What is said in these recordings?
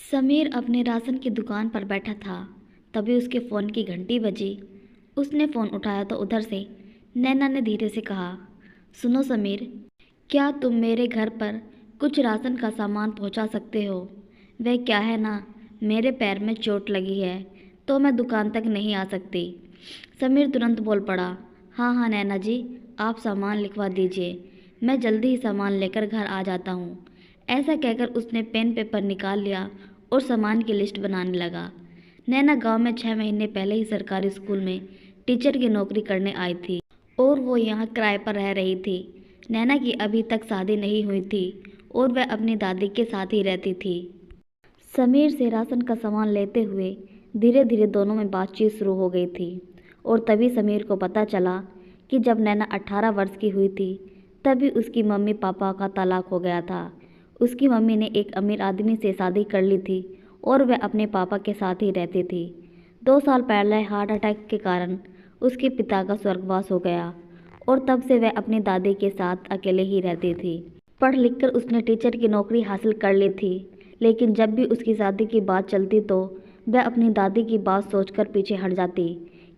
समीर अपने राशन की दुकान पर बैठा था। तभी उसके फ़ोन की घंटी बजी। उसने फ़ोन उठाया तो उधर से नैना ने धीरे से कहा, सुनो समीर, क्या तुम मेरे घर पर कुछ राशन का सामान पहुंचा सकते हो? वह क्या है ना, मेरे पैर में चोट लगी है तो मैं दुकान तक नहीं आ सकती। समीर तुरंत बोल पड़ा, हाँ हाँ नैना जी, आप सामान लिखवा दीजिए, मैं जल्दी ही सामान लेकर घर आ जाता हूँ। ऐसा कहकर उसने पेन पेपर निकाल लिया और सामान की लिस्ट बनाने लगा। नैना गांव में 6 महीने पहले ही सरकारी स्कूल में टीचर की नौकरी करने आई थी और वो यहाँ किराए पर रह रही थी। नैना की अभी तक शादी नहीं हुई थी और वह अपनी दादी के साथ ही रहती थी। समीर से राशन का सामान लेते हुए धीरे धीरे दोनों में बातचीत शुरू हो गई थी और तभी समीर को पता चला कि जब नैना 18 वर्ष की हुई थी तभी उसकी मम्मी पापा का तलाक हो गया था। उसकी मम्मी ने एक अमीर आदमी से शादी कर ली थी और वह अपने पापा के साथ ही रहती थी। 2 साल पहले हार्ट अटैक के कारण उसके पिता का स्वर्गवास हो गया और तब से वह अपनी दादी के साथ अकेले ही रहती थी। पढ़ लिखकर उसने टीचर की नौकरी हासिल कर ली थी, लेकिन जब भी उसकी शादी की बात चलती तो वह अपनी दादी की बात सोचकर पीछे हट जाती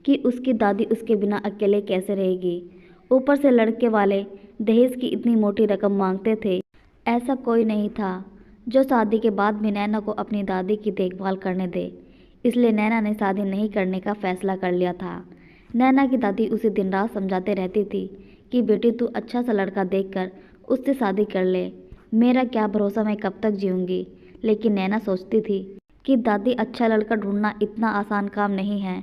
कि उसकी दादी उसके बिना अकेले कैसे रहेगी। ऊपर से लड़के वाले दहेज की इतनी मोटी रकम मांगते थे। ऐसा कोई नहीं था जो शादी के बाद भी नैना को अपनी दादी की देखभाल करने दे, इसलिए नैना ने शादी नहीं करने का फैसला कर लिया था। नैना की दादी उसे दिन रात समझाते रहती थी कि बेटी तू अच्छा सा लड़का देखकर उससे शादी कर ले, मेरा क्या भरोसा मैं कब तक जीऊँगी। लेकिन नैना सोचती थी कि दादी अच्छा लड़का ढूंढना इतना आसान काम नहीं है।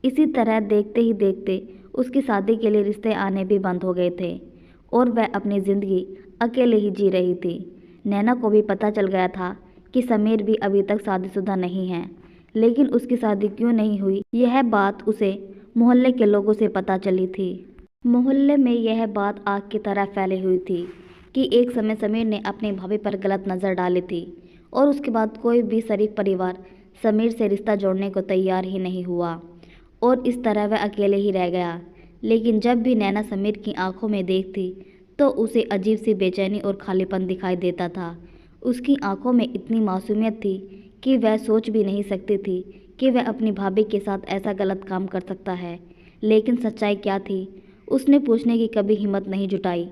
इसी तरह देखते ही देखते उसकी शादी के लिए रिश्ते आने भी बंद हो गए थे और वह अपनी ज़िंदगी अकेले ही जी रही थी। नैना को भी पता चल गया था कि समीर भी अभी तक शादीशुदा नहीं है, लेकिन उसकी शादी क्यों नहीं हुई यह बात उसे मोहल्ले के लोगों से पता चली थी। मोहल्ले में यह बात आग की तरह फैली हुई थी कि एक समय समीर ने अपनी भाभी पर गलत नज़र डाली थी और उसके बाद कोई भी शरीफ परिवार समीर से रिश्ता जोड़ने को तैयार ही नहीं हुआ और इस तरह वह अकेले ही रह गया। लेकिन जब भी नैना समीर की आंखों में देखती तो उसे अजीब सी बेचैनी और खालीपन दिखाई देता था। उसकी आंखों में इतनी मासूमियत थी कि वह सोच भी नहीं सकती थी कि वह अपनी भाभी के साथ ऐसा गलत काम कर सकता है। लेकिन सच्चाई क्या थी, उसने पूछने की कभी हिम्मत नहीं जुटाई।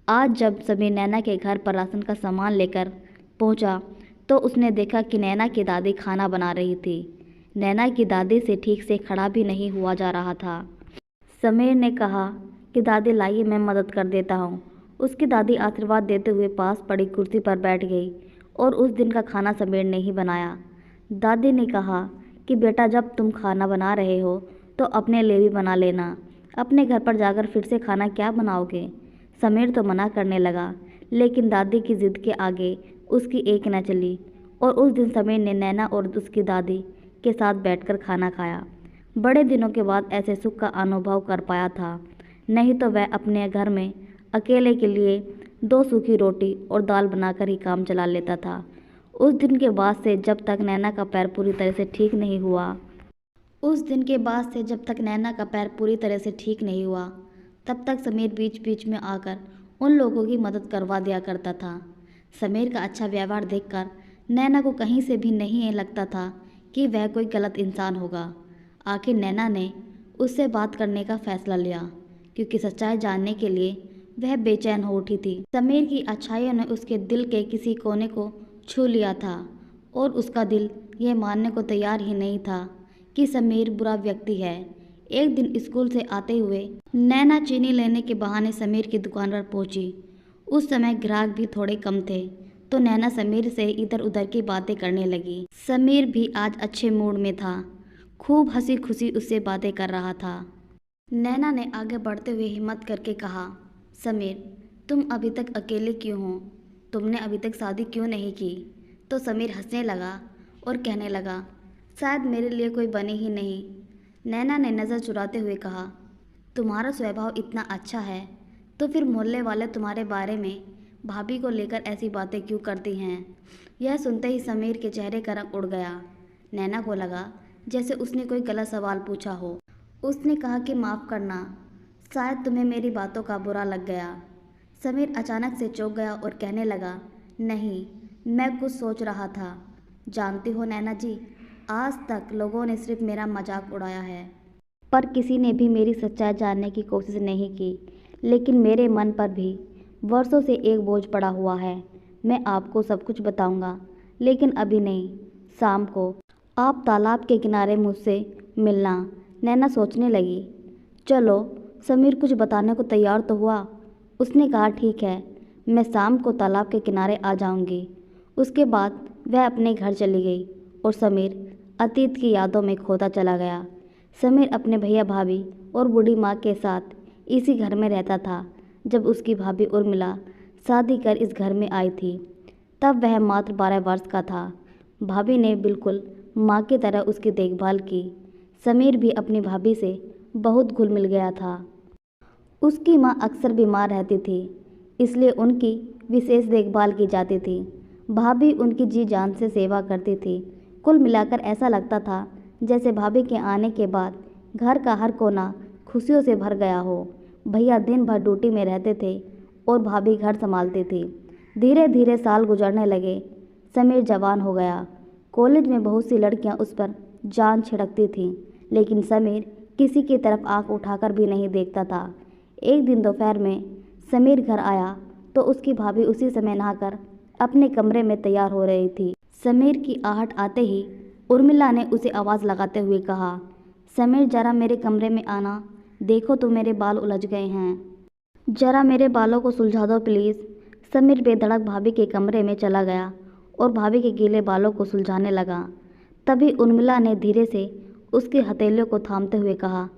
आज जब समीर नैना के घर पर राशन का सामान लेकर पहुंचा तो उसने देखा कि नैना की दादी खाना बना रही थी। नैना की दादी से ठीक से खड़ा भी नहीं हुआ जा रहा था। समीर ने कहा कि दादी लाइए मैं मदद कर देता हूँ। उसकी दादी आशीर्वाद देते हुए पास पड़ी कुर्सी पर बैठ गई और उस दिन का खाना समीर ने ही बनाया। दादी ने कहा कि बेटा जब तुम खाना बना रहे हो तो अपने लिए भी बना लेना, अपने घर पर जाकर फिर से खाना क्या बनाओगे। समीर तो मना करने लगा, लेकिन दादी की जिद के आगे उसकी एक न चली और उस दिन समीर ने नैना और उसकी दादी के साथ बैठकर खाना खाया। बड़े दिनों के बाद ऐसे सुख का अनुभव कर पाया था, नहीं तो वह अपने घर में अकेले के लिए 2 सूखी रोटी और दाल बनाकर ही काम चला लेता था। उस दिन के बाद से जब तक नैना का पैर पूरी तरह से ठीक नहीं हुआ उस दिन के बाद से जब तक नैना का पैर पूरी तरह से ठीक नहीं हुआ तब तक समीर बीच बीच में आकर उन लोगों की मदद करवा दिया करता था। समीर का अच्छा व्यवहार देखकर नैना को कहीं से भी नहीं लगता था कि वह कोई गलत इंसान होगा। आखिर नैना ने उससे बात करने का फैसला लिया क्योंकि सच्चाई जानने के लिए वह बेचैन हो उठी थी। समीर की अच्छाइयों ने उसके दिल के किसी कोने को छू लिया था और उसका दिल यह मानने को तैयार ही नहीं था कि समीर बुरा व्यक्ति है। एक दिन स्कूल से आते हुए नैना चीनी लेने के बहाने समीर की दुकान पर पहुंची। उस समय ग्राहक भी थोड़े कम थे तो नैना समीर से इधर उधर की बातें करने लगी। समीर भी आज अच्छे मूड में था, खूब हंसी खुशी उससे बातें कर रहा था। नैना ने आगे बढ़ते हुए हिम्मत करके कहा, समीर तुम अभी तक अकेले क्यों हो, तुमने अभी तक शादी क्यों नहीं की। तो समीर हंसने लगा और कहने लगा, शायद मेरे लिए कोई बने ही नहीं। नैना ने नज़र चुराते हुए कहा, तुम्हारा स्वभाव इतना अच्छा है तो फिर मोहल्ले वाले तुम्हारे बारे में भाभी को लेकर ऐसी बातें क्यों करती हैं। यह सुनते ही समीर के चेहरे का रंग उड़ गया। नैना को लगा जैसे उसने कोई गलत सवाल पूछा हो। उसने कहा कि माफ़ करना, शायद तुम्हें मेरी बातों का बुरा लग गया। समीर अचानक से चौंक गया और कहने लगा, नहीं, मैं कुछ सोच रहा था। जानती हो नैना जी, आज तक लोगों ने सिर्फ मेरा मजाक उड़ाया है, पर किसी ने भी मेरी सच्चाई जानने की कोशिश नहीं की। लेकिन मेरे मन पर भी वर्षों से एक बोझ पड़ा हुआ है। मैं आपको सब कुछ बताऊंगा, लेकिन अभी नहीं, शाम को आप तालाब के किनारे मुझसे मिलना। नैना सोचने लगी। चलो, समीर कुछ बताने को तैयार तो हुआ। उसने कहा ठीक है, मैं शाम को तालाब के किनारे आ जाऊंगी। उसके बाद वह अपने घर चली गई और समीर अतीत की यादों में खोता चला गया। समीर अपने भैया भाभी और बूढ़ी माँ के साथ इसी घर में रहता था। जब उसकी भाभी उर्मिला शादी कर इस घर में आई थी, तब वह मात्र 12 वर्ष का था। भाभी ने बिल्कुल माँ की तरह उसकी देखभाल की। समीर भी अपनी भाभी से बहुत घुल मिल गया था। उसकी माँ अक्सर बीमार रहती थी, इसलिए उनकी विशेष देखभाल की जाती थी। भाभी उनकी जी जान से सेवा करती थी। कुल मिलाकर ऐसा लगता था जैसे भाभी के आने के बाद घर का हर कोना खुशियों से भर गया हो। भैया दिन भर ड्यूटी में रहते थे और भाभी घर संभालती थी। धीरे धीरे साल गुजरने लगे। समीर जवान हो गया। कॉलेज में बहुत सी लड़कियां उस पर जान छिड़कती थीं, लेकिन समीर किसी की तरफ आंख उठाकर भी नहीं देखता था। एक दिन दोपहर में समीर घर आया तो उसकी भाभी उसी समय नहाकर अपने कमरे में तैयार हो रही थी। समीर की आहट आते ही उर्मिला ने उसे आवाज़ लगाते हुए कहा, समीर जरा मेरे कमरे में आना, देखो तो मेरे बाल उलझ गए हैं, जरा मेरे बालों को सुलझा दो प्लीज़। समीर बेधड़क भाभी के कमरे में चला गया और भाभी के गीले बालों को सुलझाने लगा। तभी उर्मिला ने धीरे से उसकी हथेलियों को थामते हुए कहा,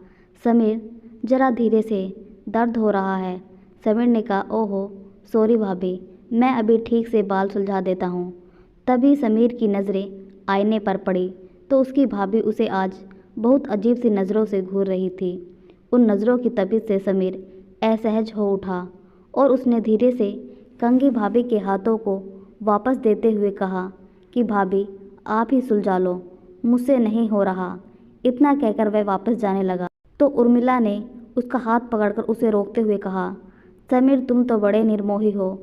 समीर जरा धीरे से, दर्द हो रहा है। समीर ने कहा, ओहो सॉरी भाभी, मैं अभी ठीक से बाल सुलझा देता हूँ। तभी समीर की नज़रें आईने पर पड़ी तो उसकी भाभी उसे आज बहुत अजीब सी नज़रों से घूर रही थी। उन नज़रों की तपिश से समीर असहज हो उठा और उसने धीरे से कंघी भाभी के हाथों को वापस देते हुए कहा कि भाभी आप ही सुलझा लो, मुझसे नहीं हो रहा। इतना कहकर वह वापस जाने लगा तो उर्मिला ने उसका हाथ पकड़कर उसे रोकते हुए कहा, समीर तुम तो बड़े निर्मोही हो,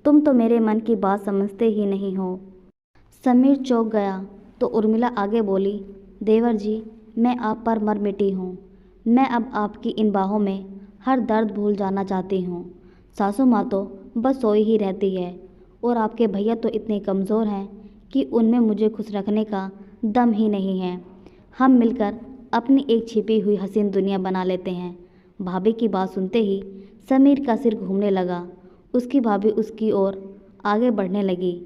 तुम तो मेरे मन की बात समझते ही नहीं हो। समीर चौंक गया तो उर्मिला आगे बोली, देवर जी मैं आप पर मर मिटी हूँ। मैं अब आपकी इन बाहों में हर दर्द भूल जाना चाहती हूँ। सासू माँ तो बस सोई ही रहती है और आपके भैया तो इतने कमज़ोर हैं कि उनमें मुझे खुश रखने का दम ही नहीं है। हम मिलकर अपनी एक छिपी हुई हसीन दुनिया बना लेते हैं। भाभी की बात सुनते ही समीर का सिर घूमने लगा। उसकी भाभी उसकी ओर आगे बढ़ने लगी।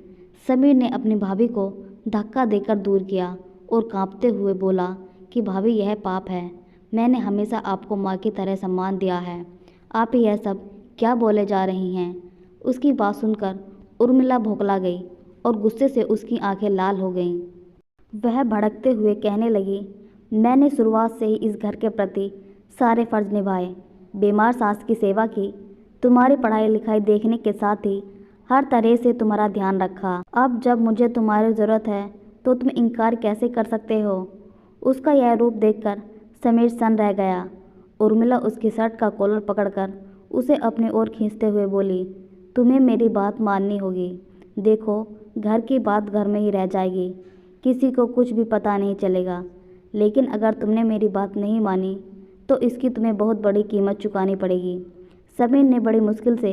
समीर ने अपनी भाभी को धक्का देकर दूर किया और कांपते हुए बोला कि भाभी यह पाप है। मैंने हमेशा आपको माँ की तरह सम्मान दिया है, आप यह सब क्या बोले जा रही हैं। उसकी बात सुनकर उर्मिला भौंकला गई और गुस्से से उसकी आंखें लाल हो गईं। वह भड़कते हुए कहने लगी, मैंने शुरुआत से ही इस घर के प्रति सारे फर्ज निभाए, बीमार सास की सेवा की, तुम्हारी पढ़ाई लिखाई देखने के साथ ही हर तरह से तुम्हारा ध्यान रखा। अब जब मुझे तुम्हारी ज़रूरत है तो तुम इनकार कैसे कर सकते हो। उसका यह रूप देखकर समीर सन रह गया। उर्मिला उसकी शर्ट का कॉलर पकड़कर उसे अपनी ओर खींचते हुए बोली, तुम्हें मेरी बात माननी होगी। देखो घर की बात घर में ही रह जाएगी, किसी को कुछ भी पता नहीं चलेगा। लेकिन अगर तुमने मेरी बात नहीं मानी तो इसकी तुम्हें बहुत बड़ी कीमत चुकानी पड़ेगी। समीर ने बड़ी मुश्किल से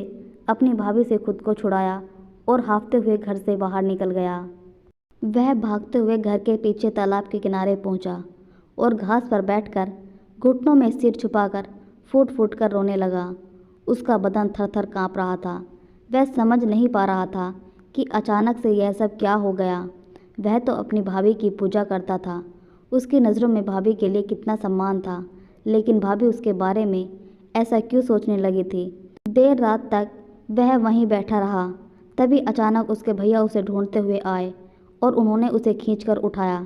अपनी भाभी से खुद को छुड़ाया और हाँफते हुए घर से बाहर निकल गया। वह भागते हुए घर के पीछे तालाब के किनारे पहुंचा और घास पर बैठकर घुटनों में सिर छुपाकर फूट फूट कर रोने लगा। उसका बदन थर थर काँप रहा था। वह समझ नहीं पा रहा था कि अचानक से यह सब क्या हो गया। वह तो अपनी भाभी की पूजा करता था, उसकी नज़रों में भाभी के लिए कितना सम्मान था, लेकिन भाभी उसके बारे में ऐसा क्यों सोचने लगी थी। देर रात तक वह वहीं बैठा रहा। तभी अचानक उसके भैया उसे ढूंढते हुए आए और उन्होंने उसे खींचकर उठाया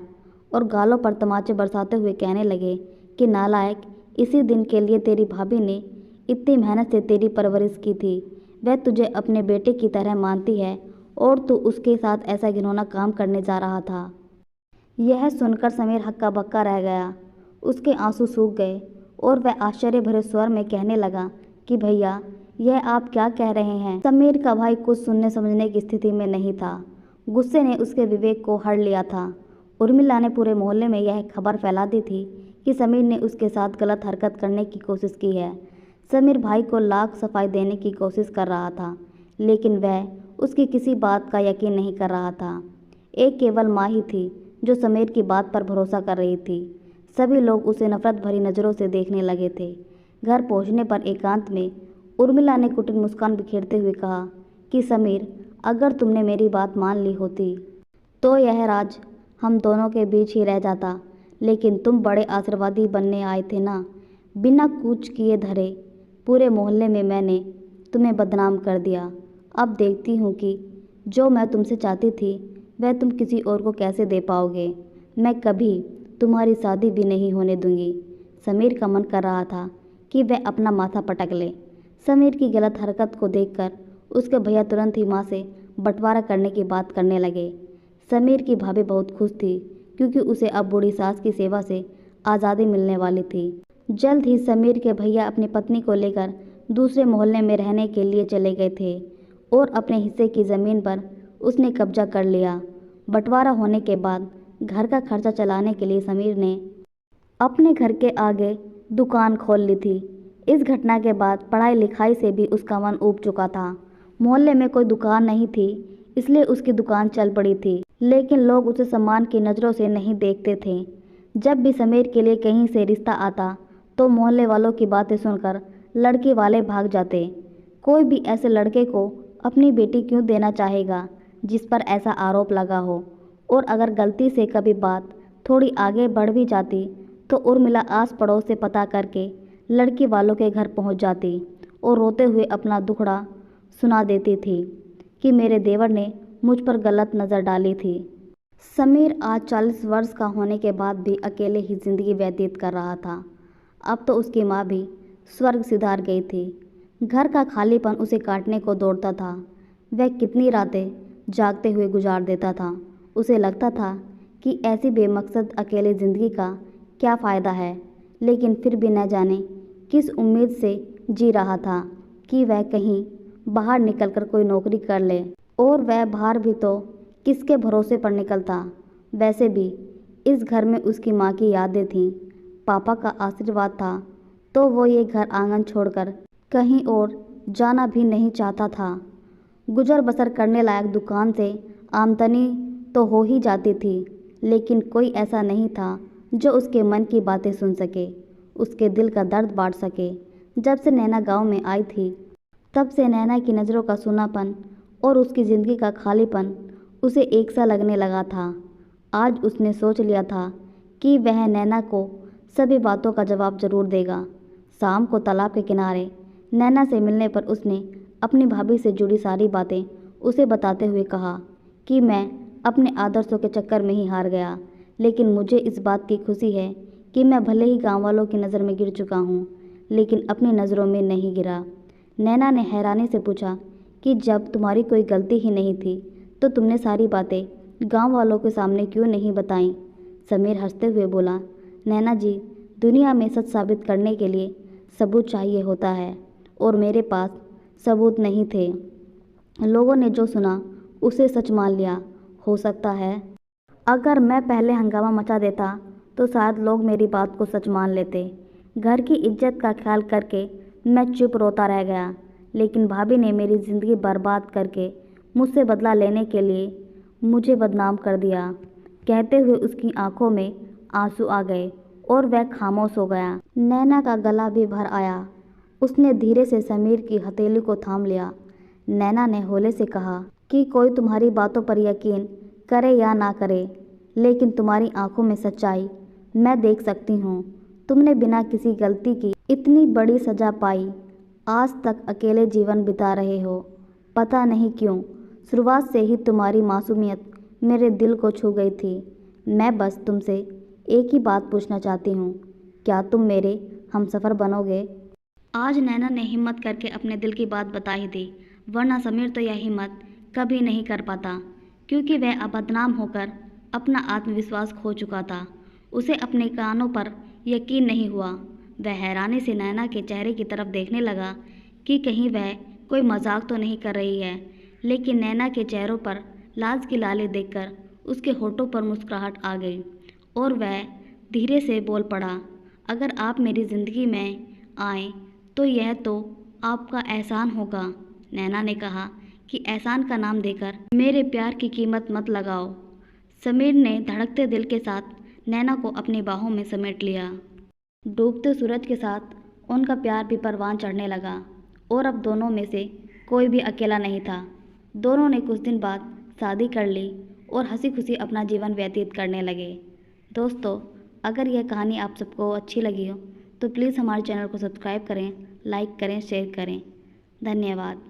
और गालों पर तमाचे बरसाते हुए कहने लगे कि नालायक, इसी दिन के लिए तेरी भाभी ने इतनी मेहनत से तेरी परवरिश की थी। वह तुझे अपने बेटे की तरह मानती है और तू उसके साथ ऐसा घिनौना काम करने जा रहा था। यह सुनकर समीर हक्का बक्का रह गया। उसके आंसू सूख गए और वह आश्चर्य भरे स्वर में कहने लगा कि भैया यह आप क्या कह रहे हैं। समीर का भाई कुछ सुनने समझने की स्थिति में नहीं था। गुस्से ने उसके विवेक को हड़ लिया था। उर्मिला ने पूरे मोहल्ले में यह खबर फैला दी थी कि समीर ने उसके साथ गलत हरकत करने की कोशिश की है। समीर भाई को लाख सफाई देने की कोशिश कर रहा था, लेकिन वह उसकी किसी बात का यकीन नहीं कर रहा था। एक केवल माँ ही थी जो समीर की बात पर भरोसा कर रही थी। सभी लोग उसे नफरत भरी नज़रों से देखने लगे थे। घर पहुंचने पर एकांत में उर्मिला ने कुटिल मुस्कान बिखेरते हुए कहा कि समीर, अगर तुमने मेरी बात मान ली होती तो यह राज हम दोनों के बीच ही रह जाता, लेकिन तुम बड़े आशीर्वादी बनने आए थे ना। बिना कूच किए धरे पूरे मोहल्ले में मैंने तुम्हें बदनाम कर दिया। अब देखती हूँ कि जो मैं तुमसे चाहती थी वह तुम किसी और को कैसे दे पाओगे। मैं कभी तुम्हारी शादी भी नहीं होने दूंगी। समीर का मन कर रहा था कि वह अपना माथा पटक ले। समीर की गलत हरकत को देखकर उसके भैया तुरंत ही माँ से बंटवारा करने की बात करने लगे। समीर की भाभी बहुत खुश थी क्योंकि उसे अब बूढ़ी सास की सेवा से आज़ादी मिलने वाली थी। जल्द ही समीर के भैया अपनी पत्नी को लेकर दूसरे मोहल्ले में रहने के लिए चले गए थे और अपने हिस्से की ज़मीन पर उसने कब्जा कर लिया। बंटवारा होने के बाद घर का खर्चा चलाने के लिए समीर ने अपने घर के आगे दुकान खोल ली थी। इस घटना के बाद पढ़ाई लिखाई से भी उसका मन ऊब चुका था। मोहल्ले में कोई दुकान नहीं थी, इसलिए उसकी दुकान चल पड़ी थी, लेकिन लोग उसे सम्मान की नज़रों से नहीं देखते थे। जब भी समीर के लिए कहीं से रिश्ता आता तो मोहल्ले वालों की बातें सुनकर लड़की वाले भाग जाते। कोई भी ऐसे लड़के को अपनी बेटी क्यों देना चाहेगा जिस पर ऐसा आरोप लगा हो। और अगर गलती से कभी बात थोड़ी आगे बढ़ भी जाती तो उर्मिला आस पड़ोस से पता करके लड़की वालों के घर पहुंच जाती और रोते हुए अपना दुखड़ा सुना देती थी कि मेरे देवर ने मुझ पर गलत नज़र डाली थी। समीर आज 40 वर्ष का होने के बाद भी अकेले ही जिंदगी व्यतीत कर रहा था। अब तो उसकी माँ भी स्वर्ग सिधार गई थी। घर का खालीपन उसे काटने को दौड़ता था। वह कितनी रातें जागते हुए गुजार देता था। उसे लगता था कि ऐसी बेमकसद अकेले ज़िंदगी का क्या फ़ायदा है, लेकिन फिर भी न जाने किस उम्मीद से जी रहा था कि वह कहीं बाहर निकलकर कोई नौकरी कर ले। और वह बाहर भी तो किसके भरोसे पर निकलता। वैसे भी इस घर में उसकी माँ की यादें थीं, पापा का आशीर्वाद था, तो वो ये घर आंगन छोड़कर कहीं और जाना भी नहीं चाहता था। गुजर बसर करने लायक दुकान से आमदनी तो हो ही जाती थी, लेकिन कोई ऐसा नहीं था जो उसके मन की बातें सुन सके, उसके दिल का दर्द बांट सके। जब से नैना गांव में आई थी तब से नैना की नज़रों का सूनापन और उसकी ज़िंदगी का खालीपन उसे एक सा लगने लगा था। आज उसने सोच लिया था कि वह नैना को सभी बातों का जवाब ज़रूर देगा। शाम को तालाब के किनारे नैना से मिलने पर उसने अपनी भाभी से जुड़ी सारी बातें उसे बताते हुए कहा कि मैं अपने आदर्शों के चक्कर में ही हार गया, लेकिन मुझे इस बात की खुशी है कि मैं भले ही गांव वालों की नज़र में गिर चुका हूँ, लेकिन अपनी नज़रों में नहीं गिरा। नैना ने हैरानी से पूछा कि जब तुम्हारी कोई गलती ही नहीं थी तो तुमने सारी बातें गांव वालों के सामने क्यों नहीं बताईं? समीर हंसते हुए बोला, नैना जी, दुनिया में सच साबित करने के लिए सबूत चाहिए होता है और मेरे पास सबूत नहीं थे। लोगों ने जो सुना उसे सच मान लिया। हो सकता है अगर मैं पहले हंगामा मचा देता तो शायद लोग मेरी बात को सच मान लेते। घर की इज्जत का ख्याल करके मैं चुप रोता रह गया, लेकिन भाभी ने मेरी ज़िंदगी बर्बाद करके मुझसे बदला लेने के लिए मुझे बदनाम कर दिया। कहते हुए उसकी आंखों में आंसू आ गए और वह खामोश हो गया। नैना का गला भी भर आया। उसने धीरे से समीर की हथेली को थाम लिया। नैना ने हौले से कहा कि कोई तुम्हारी बातों पर यकीन करे या ना करे, लेकिन तुम्हारी आंखों में सच्चाई मैं देख सकती हूँ। तुमने बिना किसी गलती की इतनी बड़ी सज़ा पाई। आज तक अकेले जीवन बिता रहे हो। पता नहीं क्यों शुरुआत से ही तुम्हारी मासूमियत मेरे दिल को छू गई थी। मैं बस तुमसे एक ही बात पूछना चाहती हूँ, क्या तुम मेरे हमसफ़र बनोगे? आज नैना ने हिम्मत करके अपने दिल की बात बता ही दी, वरना समीर तो यह हिम्मत कभी नहीं कर पाता, क्योंकि वह अब बदनाम होकर अपना आत्मविश्वास खो चुका था। उसे अपने कानों पर यकीन नहीं हुआ। वह हैरानी से नैना के चेहरे की तरफ देखने लगा कि कहीं वह कोई मजाक तो नहीं कर रही है, लेकिन नैना के चेहरों पर लाज की लाली देखकर उसके होठों पर मुस्कुराहट आ गई और वह धीरे से बोल पड़ा, अगर आप मेरी ज़िंदगी में आए तो यह तो आपका एहसान होगा। नैना ने कहा कि एहसान का नाम देकर मेरे प्यार की कीमत मत लगाओ। समीर ने धड़कते दिल के साथ नैना को अपनी बाहों में समेट लिया। डूबते सूरज के साथ उनका प्यार भी परवान चढ़ने लगा और अब दोनों में से कोई भी अकेला नहीं था। दोनों ने कुछ दिन बाद शादी कर ली और हंसी खुशी अपना जीवन व्यतीत करने लगे। दोस्तों, अगर यह कहानी आप सबको अच्छी लगी हो तो प्लीज़ हमारे चैनल को सब्सक्राइब करें, लाइक करें, शेयर करें। धन्यवाद।